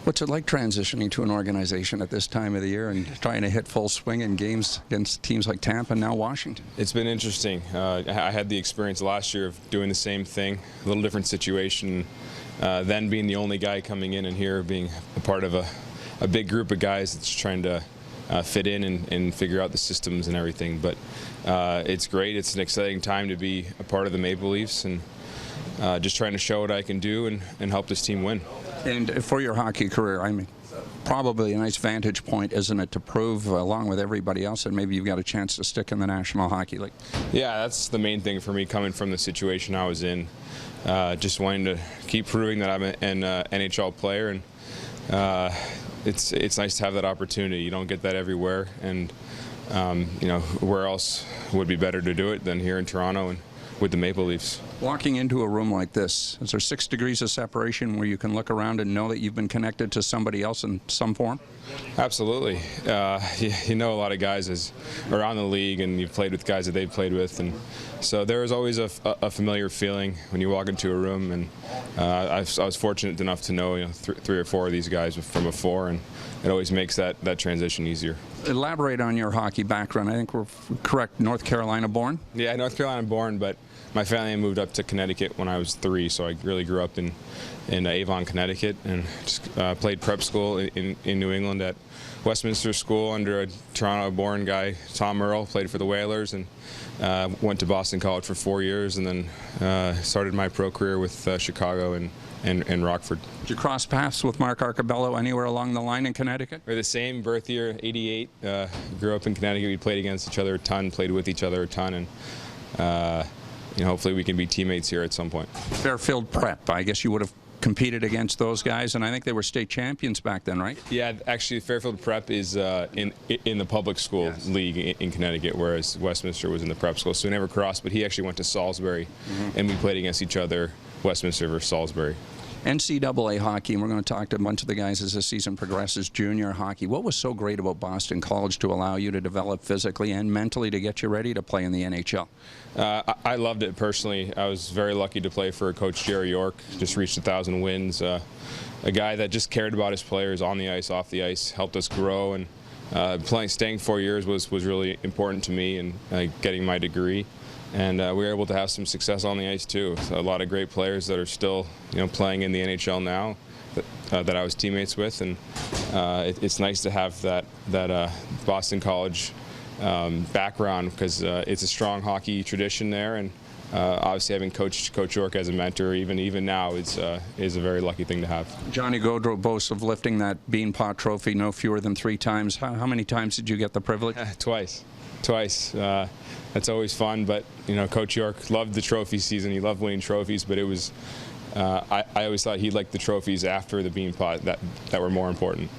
What's it like transitioning to an organization at this time of the year and trying to hit full swing in games against teams like Tampa and now Washington? It's been interesting. I had the experience last year of doing the same thing, a little different situation, then being the only guy coming in and here being a part of a big group of guys that's trying to fit in and figure out the systems and everything. But it's great. It's an exciting time to be a part of the Maple Leafs and just trying to show what I can do and help this team win. And for your hockey career, I mean, probably a nice vantage point, isn't it, to prove, along with everybody else, that maybe you've got a chance to stick in the National Hockey League? Yeah, that's the main thing for me coming from the situation I was in. Just wanting to keep proving that I'm an NHL player, and it's nice to have that opportunity. You don't get that everywhere, and you know, where else would be better to do it than here in Toronto and with the Maple Leafs. Walking into a room like this, is there 6 degrees of separation where you can look around and know that you've been connected to somebody else in some form? Absolutely. You know a lot of guys around the league, and you've played with guys that they've played with, and so there is always a familiar feeling when you walk into a room. And I was fortunate enough to know, 3 or 4 of these guys from before, and it always makes that transition easier. Elaborate on your hockey background. I think we're correct, North Carolina born? Yeah, North Carolina born, but my family moved up to Connecticut when I was 3, so I really grew up in Avon, Connecticut, and just played prep school in New England at Westminster School under a Toronto-born guy, Tom Earl, played for the Whalers, and went to Boston College for 4 years, and then started my pro career with Chicago and Rockford. Did you cross paths with Mark Arcabello anywhere along the line in Connecticut? We're the same birth year, 88. Grew up in Connecticut. We played against each other a ton, played with each other a ton, and hopefully we can be teammates here at some point. Fairfield Prep, I guess you would have competed against those guys, and I think they were state champions back then, right? Yeah, actually Fairfield Prep is in the public school league in Connecticut, whereas Westminster was in the prep school, so we never crossed, but he actually went to Salisbury, and we played against each other, Westminster versus Salisbury. NCAA hockey, and we're going to talk to a bunch of the guys as the season progresses, junior hockey. What was so great about Boston College to allow you to develop physically and mentally to get you ready to play in the NHL? I loved it personally. I was very lucky to play for Coach Jerry York, just reached 1,000 wins. A guy that just cared about his players on the ice, off the ice, helped us grow, and staying 4 years was really important to me, and getting my degree. And we were able to have some success on the ice too. So a lot of great players that are still, playing in the NHL now that I was teammates with, and it's nice to have that Boston College background, because it's a strong hockey tradition there, and obviously having Coach York as a mentor, even now, is a very lucky thing to have. Johnny Gaudreau boasts of lifting that Beanpot trophy no fewer than 3 times. How many times did you get the privilege? Twice. That's always fun, but Coach York loved the trophy season. He loved winning trophies, but it was I always thought he liked the trophies after the Beanpot that were more important.